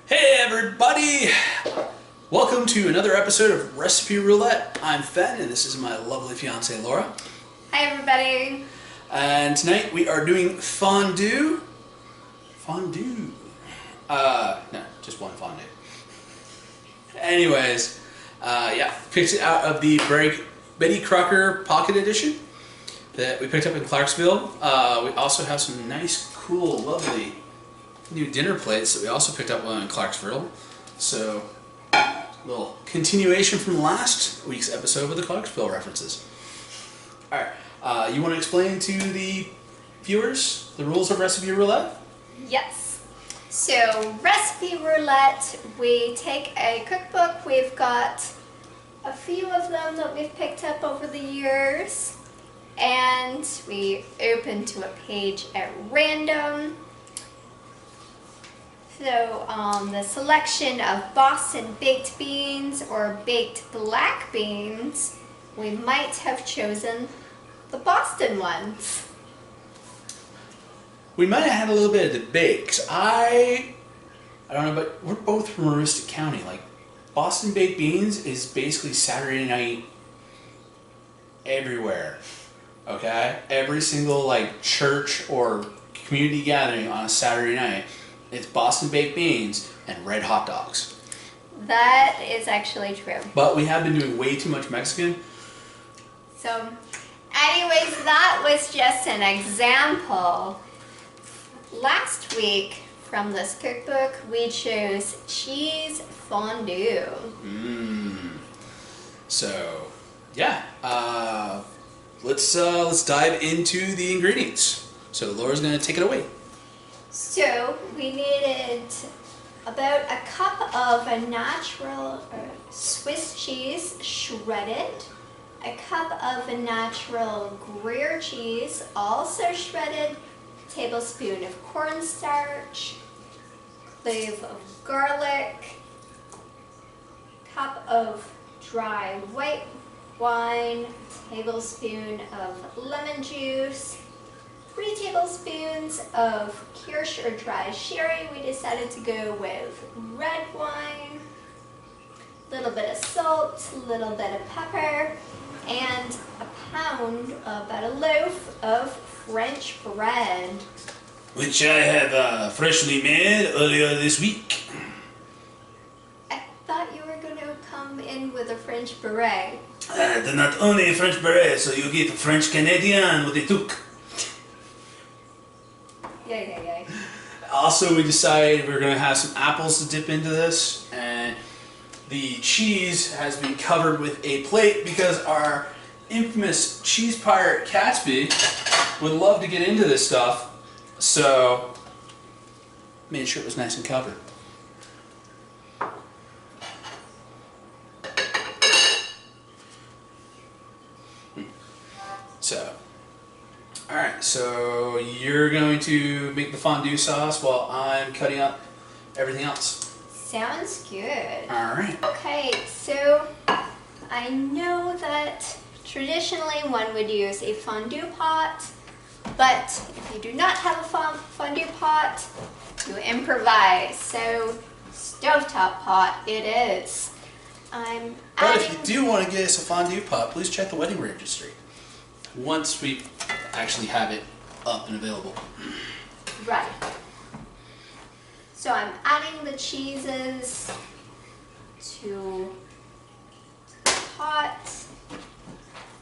Hey everybody! Welcome to another episode of Recipe Roulette. I'm Fen and this is my lovely fiancée Laura. Hi everybody! And tonight we are doing fondue. Fondue. No, just one fondue. Anyways, picked it out of the Betty Crocker Pocket Edition that we picked up in Clarksville. We also have some nice, cool, lovely new dinner plates that we also picked up in Clarksville. So, a little continuation from last week's episode with the Clarksville references. Alright, you want to explain to the viewers the rules of Recipe Roulette? Yes. So, Recipe Roulette, we take a cookbook. We've got a few of them that we've picked up over the years. And we open to a page at random. So the selection of Boston baked beans or baked black beans, we might have chosen the Boston ones. We might have had a little bit of debate, because I don't know, but we're both from Aroostook County. Like, Boston baked beans is basically Saturday night everywhere, okay? Every single, like, church or community gathering on a Saturday night, it's Boston baked beans and red hot dogs. That is actually true. But we have been doing way too much Mexican. So, anyways, that was just an example. Last week, from this cookbook, we chose cheese fondue. So, yeah. Let's dive into the ingredients. So Laura's going to take it away. So we needed about a cup of a natural Swiss cheese shredded, a cup of a natural Gruyere cheese also shredded, a tablespoon of cornstarch, clove of garlic, cup of dry white wine, tablespoon of lemon juice, 3 tablespoons of kirsch or dry sherry. We decided to go with red wine, a little bit of salt, a little bit of pepper, and about a loaf of French bread. Which I have freshly made earlier this week. I thought you were going to come in with a French beret. They're not only a French beret, so you get French Canadian with a toque. Yay. Also, we decided we're going to have some apples to dip into this, and the cheese has been covered with a plate because our infamous cheese pirate Catsby would love to get into this stuff, so made sure it was nice and covered. Alright, so you're going to make the fondue sauce while I'm cutting up everything else. Sounds good. Alright. Okay, so I know that traditionally one would use a fondue pot, but if you do not have a fondue pot, you improvise. So stovetop pot it is. But if you do want to get us a fondue pot, please check the wedding registry once we actually have it up and available. Right. So I'm adding the cheeses to the pot,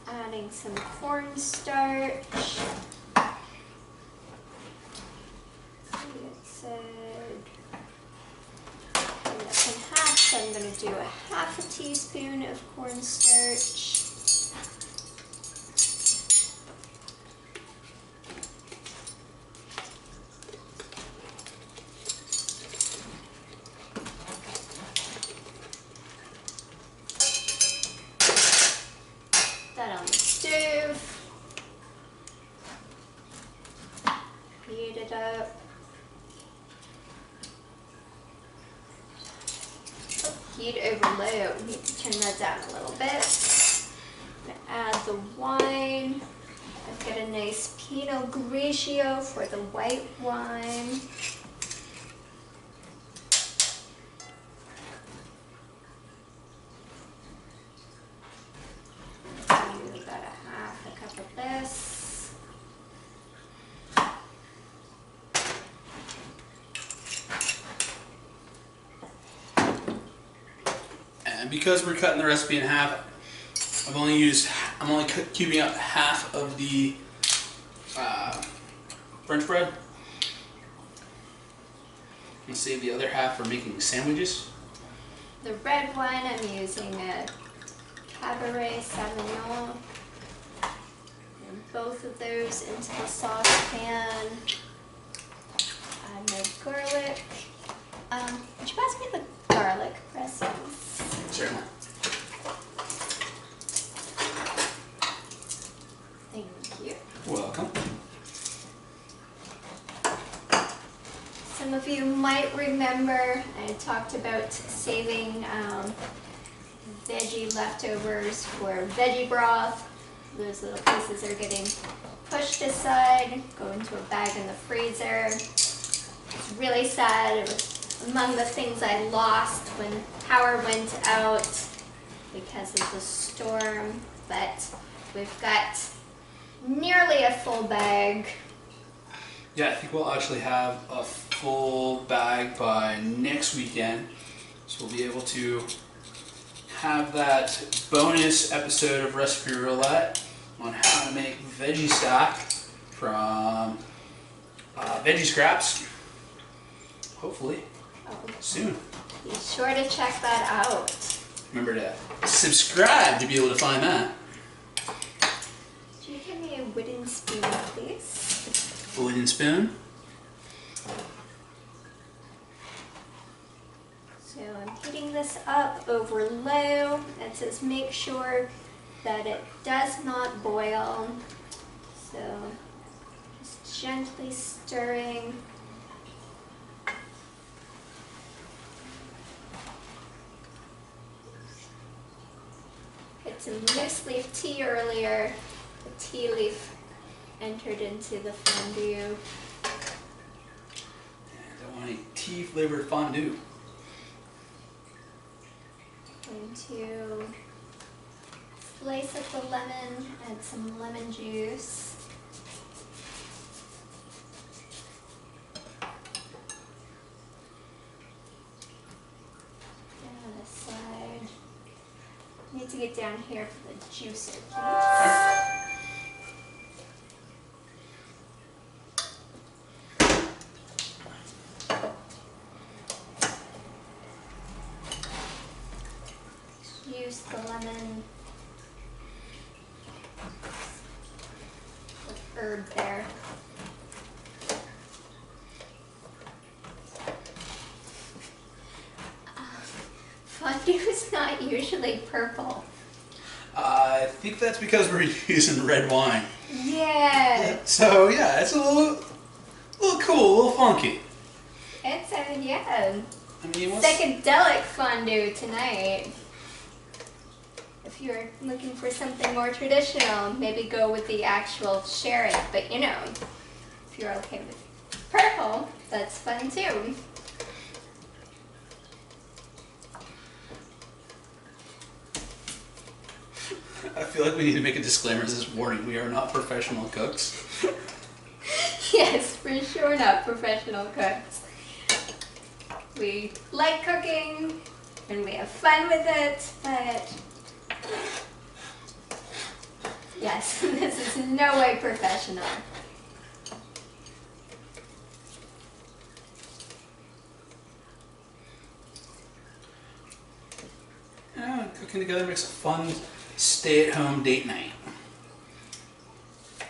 adding some cornstarch. It said cut it up in half, so I'm going to do a half a teaspoon of cornstarch. That on the stove, heat it up. Heat over low. Need to turn that down a little bit. I'm gonna add the wine. I've got a nice Pinot Grigio for the white wine. lettuce. And because we're cutting the recipe in half, I'm only cubing up half of the French bread. And save the other half for making sandwiches. The red one, I'm using a Cabaret Sauvignon. And both of those into the saucepan. Add my garlic. Would you pass me the garlic presses? Certainly. Thank you. Welcome. Some of you might remember I talked about saving veggie leftovers for veggie broth. Those little pieces are getting pushed aside, go into a bag in the freezer. It's really sad. It was among the things I lost when power went out because of the storm, but we've got nearly a full bag. Yeah, I think we'll actually have a full bag by next weekend. So we'll be able to have that bonus episode of Recipe Roulette on how to make veggie stock from veggie scraps. Hopefully soon. Be sure to check that out. Remember to subscribe to be able to find that. Could you give me a wooden spoon, please? Wooden spoon. So I'm heating this up over low. It says make sure that it does not boil. So just gently stirring. Had some loose leaf tea earlier. The tea leaf entered into the fondue. And I want a tea flavored fondue. Going to slice up the lemon, add some lemon juice. Down aside. Need to get down here for the juicer, please. Use the lemon with herb there. Fondue is not usually purple. I think that's because we're using red wine. Yeah. So yeah, it's a little cool, a little funky. It's yeah. I mean, Psychedelic fondue tonight. If you're looking for something more traditional, maybe go with the actual sherry. But you know, if you're okay with purple, that's fun too. I feel like we need to make a disclaimer this warning. We are not professional cooks. Yes, for sure not professional cooks. We like cooking and we have fun with it, but yes, this is no way professional. Yeah, cooking together makes a fun stay-at-home date night.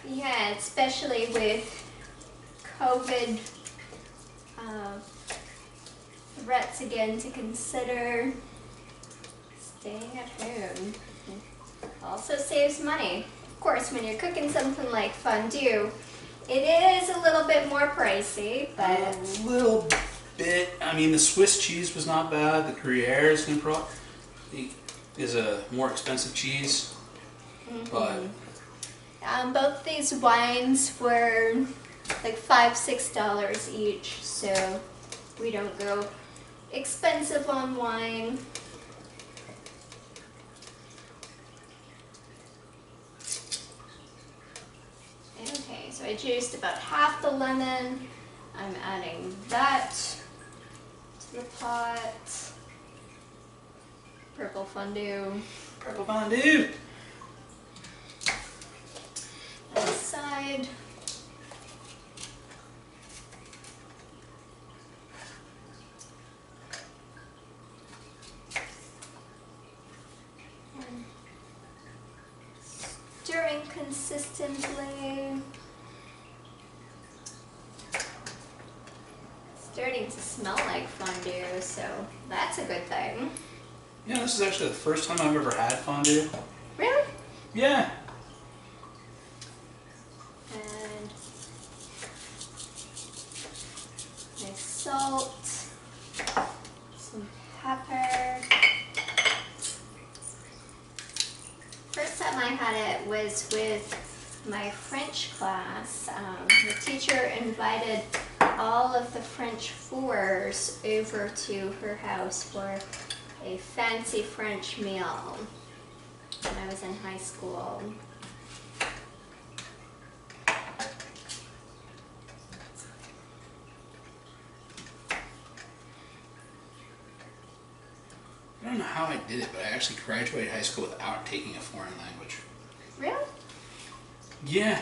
Yeah, especially with COVID threats again to consider. Staying at home also saves money. Of course, when you're cooking something like fondue, it is a little bit more pricey, but A little bit. I mean, the Swiss cheese was not bad. The gruyere is a more expensive cheese, but both these wines were like $5-6 each, so we don't go expensive on wine. So I juiced about half the lemon. I'm adding that to the pot. Purple fondue. Purple fondue. Aside. And stirring consistently. Starting to smell like fondue, so that's a good thing. Yeah, this is actually the first time I've ever had fondue. Really? Yeah. And nice salt, some pepper. First time I had it was with my French class. The teacher invited all of the French fours over to her house for a fancy French meal when I was in high school. I don't know how I did it, but I actually graduated high school without taking a foreign language. Really? Yeah.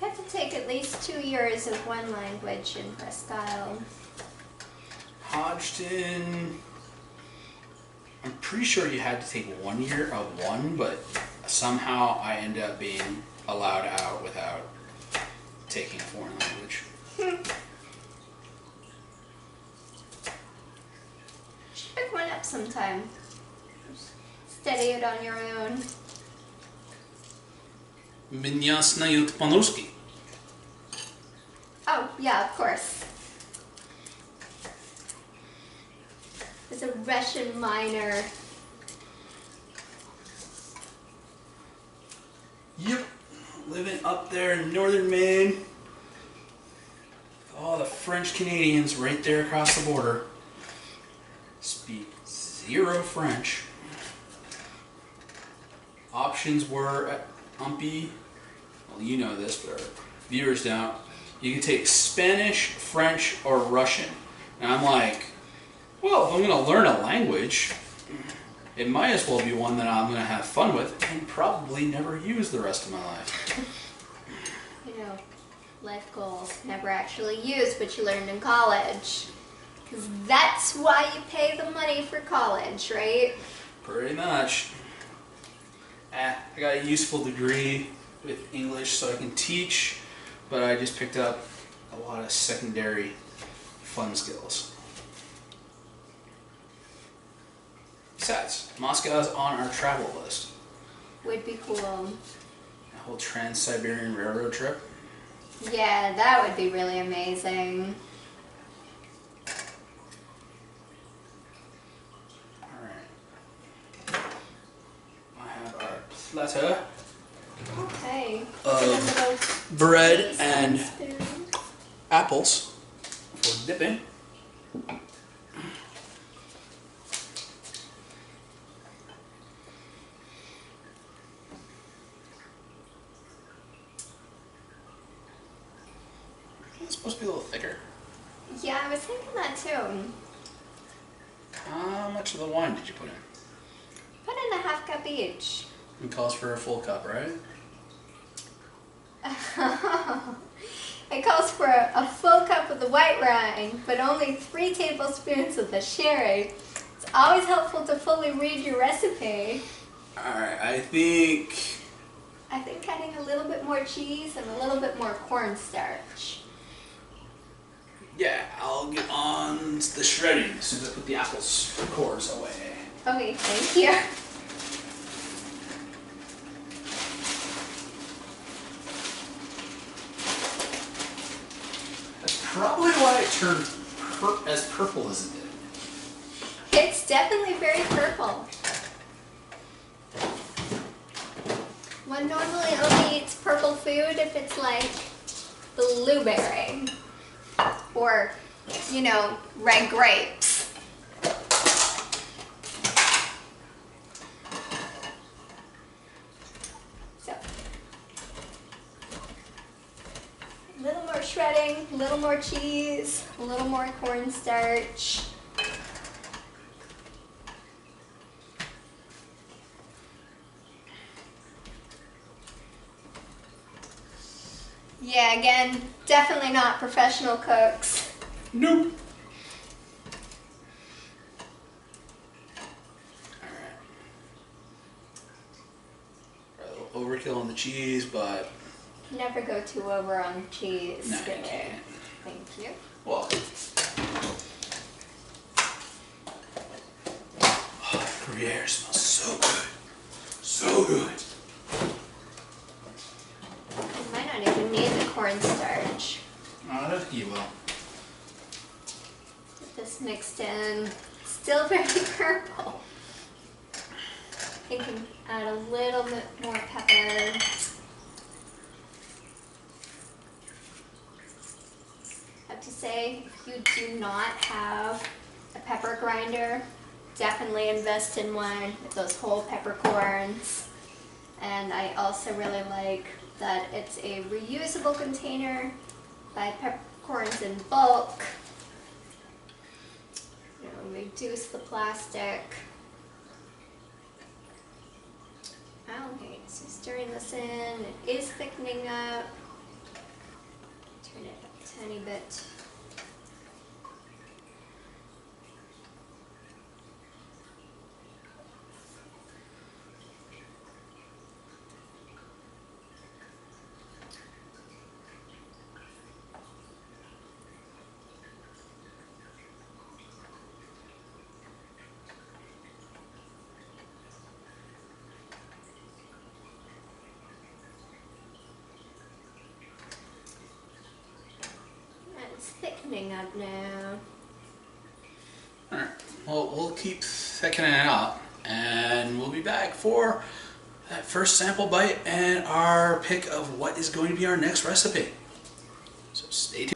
You have to take at least 2 years of one language in Presque Isle. Hodgson, I'm pretty sure you had to take 1 year of one, but somehow I ended up being allowed out without taking a foreign language. Should pick one up sometime. Study it on your own. Меня знают по-русски. Oh, yeah, of course. As a Russian minor. Yep. Living up there in northern Maine. All the French Canadians right there across the border. Speak zero French. Options were at Umpy. Well, you know this, but our viewers don't. You can take Spanish, French, or Russian. And I'm like, well, if I'm going to learn a language, it might as well be one that I'm going to have fun with and probably never use the rest of my life. You know, life goals never actually use what you learned in college. Because that's why you pay the money for college, right? Pretty much. I got a useful degree with English so I can teach, but I just picked up a lot of secondary fun skills. Besides, Moscow is on our travel list. Would be cool. A whole Trans-Siberian Railroad trip. Yeah, that would be really amazing. Alright. I have our platter Okay. of bread and apples for dipping. It's supposed to be a little thicker. Yeah, I was thinking that too. How much of the wine did you put in? Put in a half cup each. It calls for a full cup, right? It calls for a full cup of the white wine, but only 3 tablespoons of the sherry. It's always helpful to fully read your recipe. Alright, I think adding a little bit more cheese and a little bit more cornstarch. yeah, I'll get on the shredding as soon as I put the apples cores away. Okay, thank you. That's probably why it turned as purple as it did. It's definitely very purple. One normally only eats purple food if it's like blueberry or, you know, red grapes. So, shredding, a little more cheese, a little more cornstarch. Yeah, again, definitely not professional cooks. Nope. Overkill on the cheese, but Never go too over on cheese. no, you can't. Thank you. Well, gruyere smells so good, so good. You might not even need the cornstarch. You will. Get this mixed in. Still very purple. I think I can add a little bit more pepper. I have to say, if you do not have a pepper grinder, definitely invest in one with those whole peppercorns. And I also really like that it's a reusable container. Buy peppercorns in bulk. You know, reduce the plastic. Okay, so stirring this in, it is thickening up. Turn it up a tiny bit. It's thickening up now. Alright, well, we'll keep thickening it out, and we'll be back for that first sample bite and our pick of what is going to be our next recipe. So stay tuned.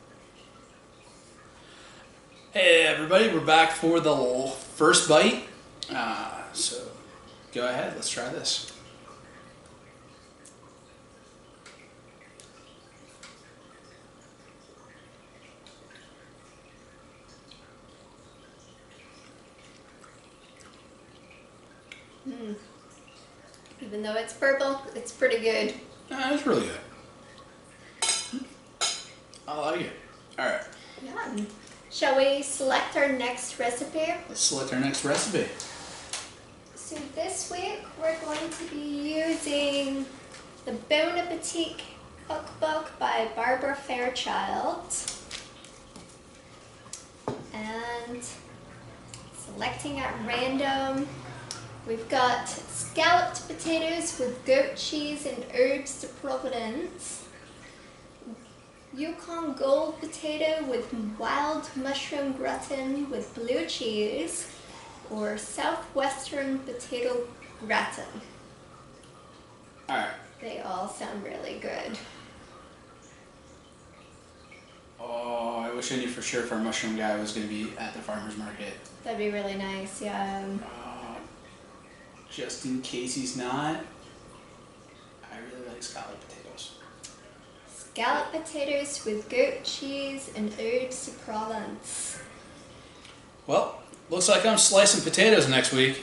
Hey everybody, we're back for the first bite. So go ahead, let's try this. Even though it's purple, it's pretty good. It's really good. I like it. Alright, Yeah. Shall we select our next recipe? let's select our next recipe. So this week we're going to be using the Bon Appetit cookbook by Barbara Fairchild. And selecting at random, we've got scalloped potatoes with goat cheese and herbes de Provence. Yukon Gold potato with wild mushroom gratin with blue cheese, or Southwestern potato gratin. Alright. They all sound really good. Oh, I wish I knew for sure if our mushroom guy was going to be at the farmer's market. That'd be really nice, yeah. Just in case he's not, I really like scalloped potatoes. Scalloped potatoes with goat cheese and herbes de Provence. Well, looks like I'm slicing potatoes next week.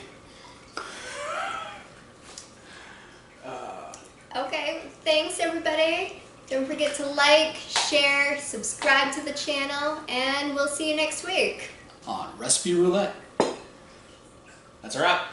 Okay, thanks everybody. Don't forget to like, share, subscribe to the channel, and we'll see you next week. On Recipe Roulette. That's a wrap.